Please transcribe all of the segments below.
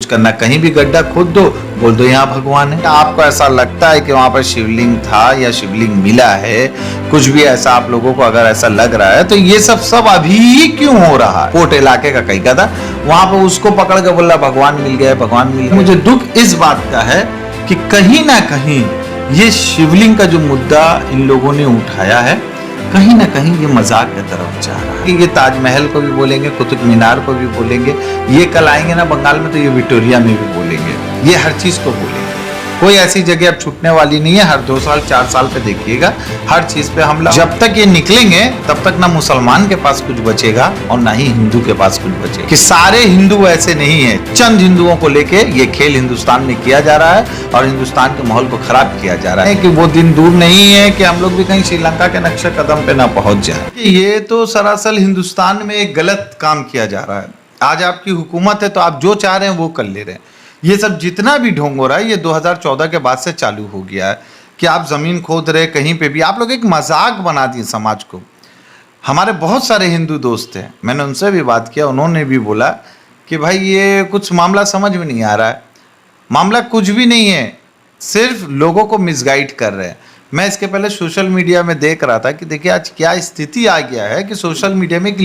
करना, कहीं भी गड्ढा खोद दो, बोल दो यहाँ भगवान है। आपको ऐसा लगता है कि वहां पर शिवलिंग था या शिवलिंग मिला है, कुछ भी ऐसा आप लोगों को अगर ऐसा लग रहा है, तो ये सब अभी क्यों हो रहा है? कोट इलाके का कहीं का था, वहां पर उसको पकड़ के बोला भगवान मिल गया, भगवान मिल गया। मुझे दुख इस बात का है कि कहीं ना कहीं ये शिवलिंग का जो मुद्दा इन लोगों ने उठाया है, कहीं ना कहीं ये मजाक की तरफ जा रहा है। ये ताजमहल को भी बोलेंगे, कुतुब मीनार को भी बोलेंगे, ये कल आएंगे ना बंगाल में तो ये विक्टोरिया में भी बोलेंगे, ये हर चीज को बोलेंगे। कोई ऐसी जगह अब छूटने वाली नहीं है। हर 2 साल 4 साल पे देखिएगा हर चीज पे हमला। जब तक ये निकलेंगे तब तक ना मुसलमान के पास कुछ बचेगा और ना ही हिंदू के पास कुछ बचेगा। कि सारे हिंदू ऐसे नहीं है, चंद हिंदुओं को लेके ये खेल हिंदुस्तान में किया जा रहा है और हिंदुस्तान के माहौल को खराब किया जा रहा है। कि वो दिन दूर नहीं है कि हम लोग भी कहीं श्रीलंका के नक्शे कदम पे ना पहुंच जाए। ये तो सरासर हिंदुस्तान में एक गलत काम किया जा रहा है। आज आपकी हुकूमत है तो आप जो चाह रहे हैं वो कर ले रहे हैं। ये सब जितना भी ढोंग हो रहा है ये 2014 के बाद से चालू हो गया है कि आप जमीन खोद रहे, कहीं पे भी आप लोग एक मजाक बना दिए समाज को। हमारे बहुत सारे हिंदू दोस्त हैं, मैंने उनसे भी बात किया, उन्होंने भी बोला कि भाई ये कुछ मामला समझ में नहीं आ रहा है। मामला कुछ भी नहीं है, सिर्फ लोगों को मिसगाइड कर रहे हैं। मैं इसके पहले सोशल मीडिया में देख रहा था कि देखिए आज क्या स्थिति आ गया है कि सोशल मीडिया में एक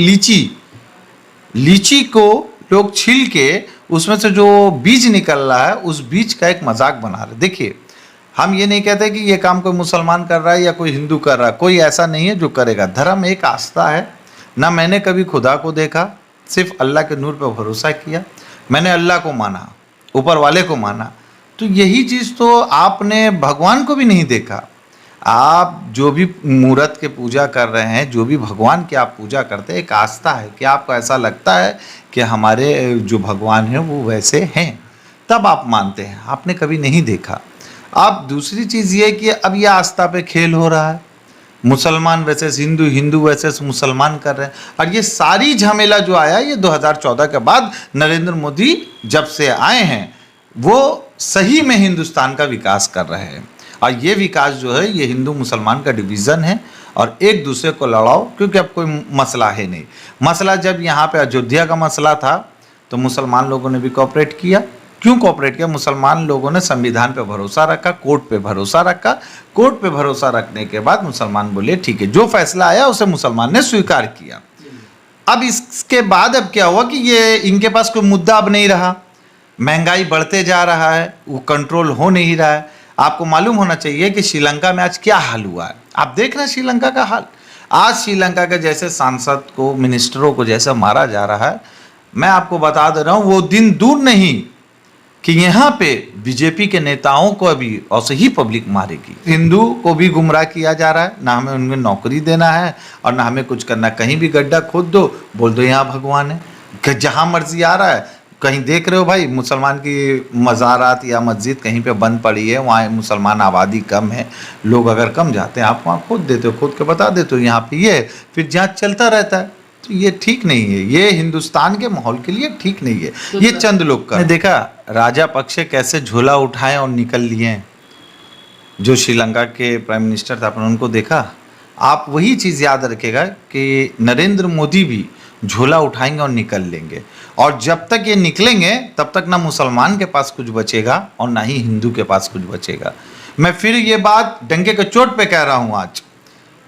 लीची को लोग छील के उसमें से जो बीज निकल रहा है उस बीज का एक मजाक बना रहे। देखिए हम ये नहीं कहते कि ये काम कोई मुसलमान कर रहा है या कोई हिंदू कर रहा है, कोई ऐसा नहीं है जो करेगा। धर्म एक आस्था है ना। मैंने कभी खुदा को देखा, सिर्फ अल्लाह के नूर पर भरोसा किया। मैंने अल्लाह को माना, ऊपर वाले को माना। तो यही चीज़ तो आपने भगवान को भी नहीं देखा। आप जो भी मूर्त के पूजा कर रहे हैं, जो भी भगवान की आप पूजा करते हैं, एक आस्था है कि आपको ऐसा लगता है कि हमारे जो भगवान हैं वो वैसे हैं, तब आप मानते हैं। आपने कभी नहीं देखा। अब दूसरी चीज़ ये कि अब ये आस्था पे खेल हो रहा है। मुसलमान वैसे हिंदू, हिंदू वैसे मुसलमान कर रहे हैं। और ये सारी झमेला जो आया ये 2014 के बाद नरेंद्र मोदी जब से आए हैं वो सही में हिंदुस्तान का विकास कर रहे हैं। और ये विकास जो है ये हिंदू मुसलमान का डिवीज़न है और एक दूसरे को लड़ाओ, क्योंकि अब कोई मसला है नहीं। मसला जब यहाँ पे अयोध्या का मसला था तो मुसलमान लोगों ने भी कोऑपरेट किया। क्यों कोऑपरेट किया? मुसलमान लोगों ने संविधान पे भरोसा रखा, कोर्ट पे भरोसा रखा। कोर्ट पे भरोसा रखने के बाद मुसलमान बोले ठीक है, जो फैसला आया उसे मुसलमान ने स्वीकार किया। अब इसके बाद अब क्या हुआ कि ये इनके पास कोई मुद्दा अब नहीं रहा। महंगाई बढ़ते जा रहा है, वो कंट्रोल हो नहीं रहा है। आपको मालूम होना चाहिए कि श्रीलंका में आज क्या हाल हुआ है। आप देख रहे हैं श्रीलंका का हाल। आज श्रीलंका के जैसे सांसद को, मिनिस्टरों को जैसा मारा जा रहा है, मैं आपको बता दे रहा हूँ वो दिन दूर नहीं कि यहाँ पे बीजेपी के नेताओं को अभी ऐसे ही पब्लिक मारेगी। हिंदू को भी गुमराह किया जा रहा है, ना हमें उनमें नौकरी देना है और ना हमें कुछ करना। कहीं भी गड्ढा खोद दो, बोल दो यहाँ भगवान है। जहाँ मर्जी आ रहा है। कहीं देख रहे हो भाई मुसलमान की मज़ारात या मस्जिद कहीं पे बंद पड़ी है, वहाँ मुसलमान आबादी कम है, लोग अगर कम जाते हैं आप वहाँ खोद देते हो, खोद के बता देते हो यहाँ पे ये है, फिर जांच चलता रहता है। तो ये ठीक नहीं है, ये हिंदुस्तान के माहौल के लिए ठीक नहीं है। ये चंद लोग का देखा राजा पक्षे कैसे झोला उठाए और निकल लिए। जो श्रीलंका के प्राइम मिनिस्टर था आपने उनको देखा। आप वही चीज़ याद रखेगा कि नरेंद्र मोदी भी झोला उठाएंगे और निकल लेंगे। और जब तक ये निकलेंगे तब तक ना मुसलमान के पास कुछ बचेगा और ना ही हिंदू के पास कुछ बचेगा। मैं फिर ये बात डंके के चोट पे कह रहा हूँ आज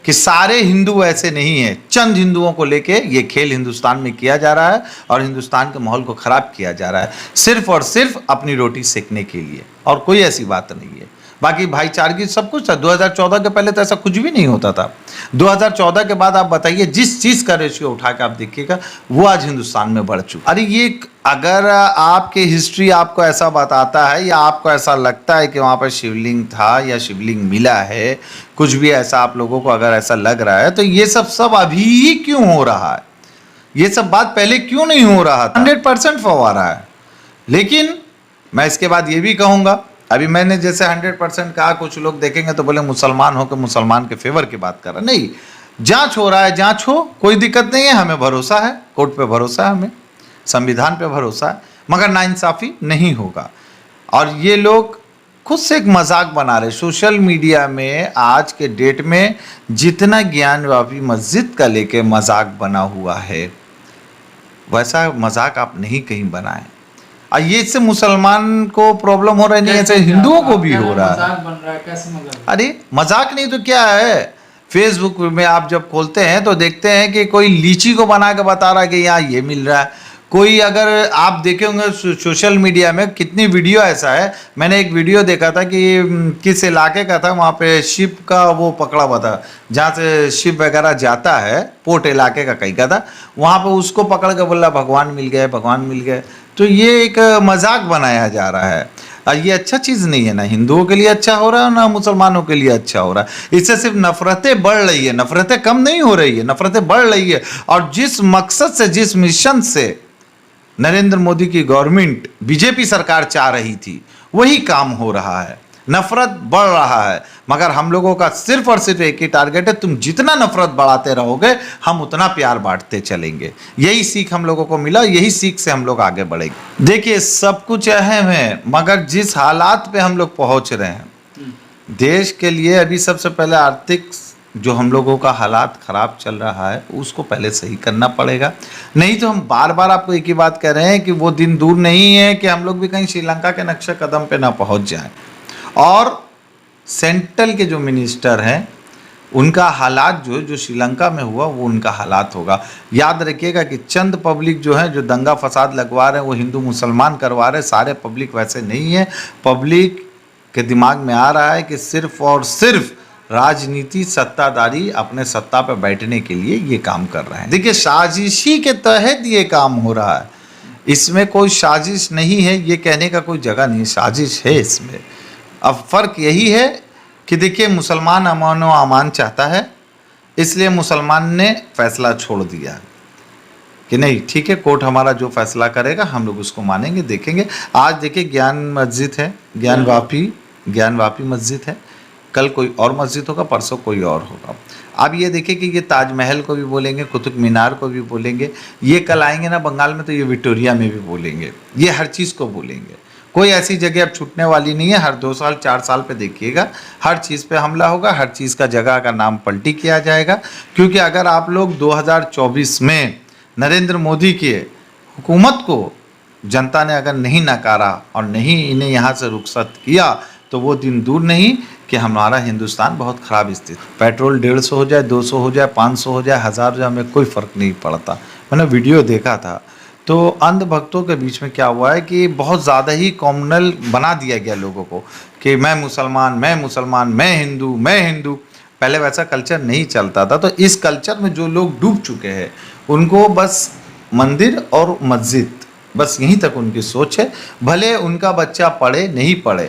कि सारे हिंदू ऐसे नहीं है। चंद हिंदुओं को लेके ये खेल हिंदुस्तान में किया जा रहा है और हिंदुस्तान के माहौल को खराब किया जा रहा है, सिर्फ और सिर्फ अपनी रोटी सेकने के लिए, और कोई ऐसी बात नहीं है। बाकी भाईचारगी सब कुछ था। 2014 के पहले तो ऐसा कुछ भी नहीं होता था। 2014 के बाद आप बताइए जिस चीज़ का रेशियो उठा के आप देखिएगा वो आज हिंदुस्तान में बढ़ चुका। अरे ये अगर आपके हिस्ट्री आपको ऐसा बताता है या आपको ऐसा लगता है कि वहाँ पर शिवलिंग था या शिवलिंग मिला है, कुछ भी ऐसा आप लोगों को अगर ऐसा लग रहा है, तो ये सब अभी क्यों हो रहा है? ये सब बात पहले क्यों नहीं हो रहा था? 100% फवा रहा है। लेकिन मैं इसके बाद ये भी कहूँगा, अभी मैंने जैसे 100% कहा, कुछ लोग देखेंगे तो बोले मुसलमान हो के मुसलमान के फेवर की बात कर रहा है। नहीं, जांच हो रहा है, जांच हो, कोई दिक्कत नहीं है। हमें भरोसा है, कोर्ट पे भरोसा है, हमें संविधान पे भरोसा है, मगर नाइंसाफ़ी नहीं होगा। और ये लोग खुद से एक मजाक बना रहे। सोशल मीडिया में आज के डेट में जितना ज्ञानवापी मस्जिद का लेके मजाक बना हुआ है, वैसा मजाक आप नहीं कहीं बनाएं। और ये इससे मुसलमान को प्रॉब्लम हो रहा है, नहीं ऐसे हिंदुओं को भी हो रहा है। मजाक बन रहा है, कैसे मजाक? अरे मजाक नहीं तो क्या है, फेसबुक में आप जब खोलते हैं तो देखते हैं कि कोई लीची को बना के बता रहा है कि यहाँ ये मिल रहा है। कोई अगर आप देखे होंगे सोशल मीडिया में कितनी वीडियो ऐसा है, मैंने एक वीडियो देखा था कि किस इलाके का था, वहाँ पे शिप का वो पकड़ा हुआ था, जहाँ से शिप वगैरह जाता है, पोर्ट इलाके का कहीं का था, वहाँ पे उसको पकड़ के बोला भगवान मिल गए, भगवान मिल गए। तो ये एक मजाक बनाया जा रहा है और ये अच्छा चीज़ नहीं है, ना हिंदुओं के लिए अच्छा हो रहा है ना मुसलमानों के लिए अच्छा हो रहा है। इससे सिर्फ नफरतें बढ़ रही है, नफरतें कम नहीं हो रही है, नफरतें बढ़ रही है। और जिस मकसद से, जिस मिशन से नरेंद्र मोदी की गवर्नमेंट, बीजेपी सरकार चाह रही थी, वही काम हो रहा है, नफरत बढ़ रहा है। मगर हम लोगों का सिर्फ और सिर्फ एक ही टारगेट है, तुम जितना नफरत बढ़ाते रहोगे हम उतना प्यार बांटते चलेंगे। यही सीख हम लोगों को मिला, यही सीख से हम लोग आगे बढ़ेंगे। देखिए सब कुछ अहम है, मगर जिस हालात पे हम लोग पहुंच रहे हैं देश के लिए, अभी सबसे पहले आर्थिक जो हम लोगों का हालात ख़राब चल रहा है उसको पहले सही करना पड़ेगा। नहीं तो हम बार बार आपको एक ही बात कह रहे हैं कि वो दिन दूर नहीं है कि हम लोग भी कहीं श्रीलंका के नक्शे कदम पे ना पहुंच जाएं। और सेंट्रल के जो मिनिस्टर हैं उनका हालात जो श्रीलंका में हुआ वो उनका हालात होगा। याद रखिएगा कि चंद पब्लिक जो है, जो दंगा फसाद लगवा रहे हैं, वो हिंदू मुसलमान करवा रहे हैं, सारे पब्लिक वैसे नहीं है। पब्लिक के दिमाग में आ रहा है कि सिर्फ और सिर्फ राजनीति, सत्ताधारी अपने सत्ता पर बैठने के लिए ये काम कर रहे हैं। देखिए साजिशी के तहत ये काम हो रहा है, इसमें कोई साजिश नहीं है, ये कहने का कोई जगह नहीं, साजिश है इसमें। अब फ़र्क यही है कि देखिए मुसलमान अमान व अमान चाहता है, इसलिए मुसलमान ने फैसला छोड़ दिया कि नहीं ठीक है, कोर्ट हमारा जो फैसला करेगा हम लोग उसको मानेंगे, देखेंगे। आज देखिए ज्ञान मस्जिद है, ज्ञानवापी मस्जिद है, कल कोई और मस्जिद होगा, परसों कोई और होगा। अब ये देखिए कि ये ताजमहल को भी बोलेंगे, कुतुब मीनार को भी बोलेंगे, ये कल आएंगे ना बंगाल में तो ये विक्टोरिया में भी बोलेंगे, ये हर चीज़ को बोलेंगे। कोई ऐसी जगह अब छूटने वाली नहीं है। हर 2 साल 4 साल पे देखिएगा हर चीज़ पे हमला होगा, हर चीज़ का जगह का नाम पलटी किया जाएगा। क्योंकि अगर आप लोग 2024 में नरेंद्र मोदी के हुकूमत को जनता ने अगर नहीं नकारा और नहीं इन्हें यहाँ से रुखसत किया तो वो दिन दूर नहीं कि हमारा हिंदुस्तान बहुत ख़राब स्थिति। पेट्रोल 150 हो जाए, 200 हो जाए, 500 हो जाए, 1000 हो जाए, हमें कोई फ़र्क नहीं पड़ता। मैंने वीडियो देखा था तो अंधभक्तों के बीच में क्या हुआ है कि बहुत ज़्यादा ही कॉम्युनल बना दिया गया लोगों को कि मैं मुसलमान, मैं मुसलमान, मैं हिंदू, मैं हिंदू। पहले वैसा कल्चर नहीं चलता था। तो इस कल्चर में जो लोग डूब चुके हैं उनको बस मंदिर और मस्जिद, बस यहीं तक उनकी सोच है। भले उनका बच्चा पढ़े नहीं पढ़े,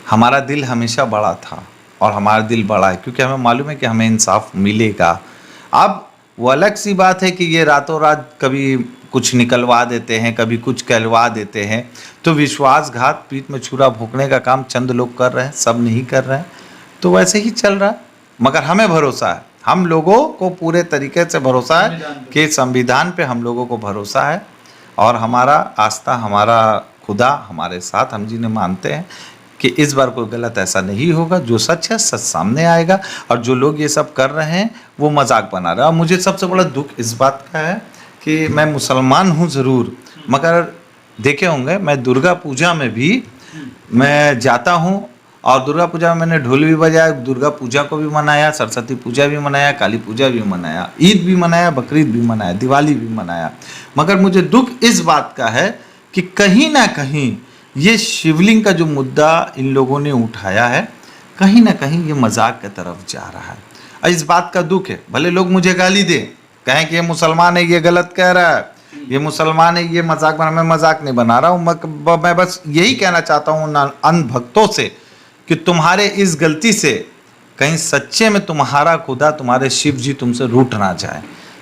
हमारा दिल हमेशा बड़ा था और हमारा दिल बड़ा है क्योंकि हमें मालूम है कि हमें इंसाफ मिलेगा। अब वो अलग सी बात है कि ये रातों रात कभी कुछ निकलवा देते हैं, कभी कुछ कहलवा देते हैं। तो विश्वासघात, पीठ में छुरा भोंकने का काम चंद लोग कर रहे हैं, सब नहीं कर रहे हैं। तो वैसे ही चल रहा है। मगर हमें भरोसा है, हम लोगों को पूरे तरीके से भरोसा है कि संविधान पे हम लोगों को भरोसा है और हमारा आस्था, हमारा खुदा हमारे साथ, हम जिन्हें मानते हैं कि इस बार कोई गलत ऐसा नहीं होगा। जो सच है सच सामने आएगा और जो लोग ये सब कर रहे हैं वो मजाक बना रहे हैं। और मुझे सबसे बड़ा दुख इस बात का है कि मैं मुसलमान हूँ ज़रूर, मगर देखे होंगे मैं दुर्गा पूजा में भी मैं जाता हूँ और दुर्गा पूजा में मैंने ढोल भी बजाया, दुर्गा पूजा को भी मनाया, सरस्वती पूजा भी मनाया, काली पूजा भी मनाया, ईद भी मनाया, बकरीद भी मनाया, दिवाली भी मनाया। मगर मुझे दुख इस बात का है कि कहीं ना कहीं ये शिवलिंग का जो मुद्दा इन लोगों ने उठाया है, कहीं ना कहीं ये मजाक की तरफ जा रहा है। और इस बात का दुख है। भले लोग मुझे गाली दें, कहें कि ये मुसलमान है, ये गलत कह रहा है, ये मुसलमान है, ये मजाक बना। मैं मजाक नहीं बना रहा हूँ, मैं बस यही कहना चाहता हूँ अंधभक्तों से कि तुम्हारे इस गलती से कहीं सच्चे में तुम्हारा खुदा, तुम्हारे शिव जी तुमसे रूठ ना जाए,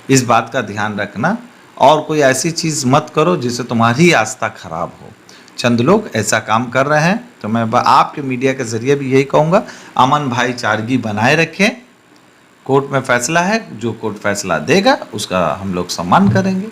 इस बात का ध्यान रखना। और कोई ऐसी चीज़ मत करो जिससे तुम्हारी आस्था खराब हो। चंद लोग ऐसा काम कर रहे हैं, तो मैं आपके मीडिया के ज़रिए भी यही कहूँगा, अमन भाईचारगी बनाए रखें। कोर्ट में फैसला है, जो कोर्ट फैसला देगा उसका हम लोग सम्मान करेंगे।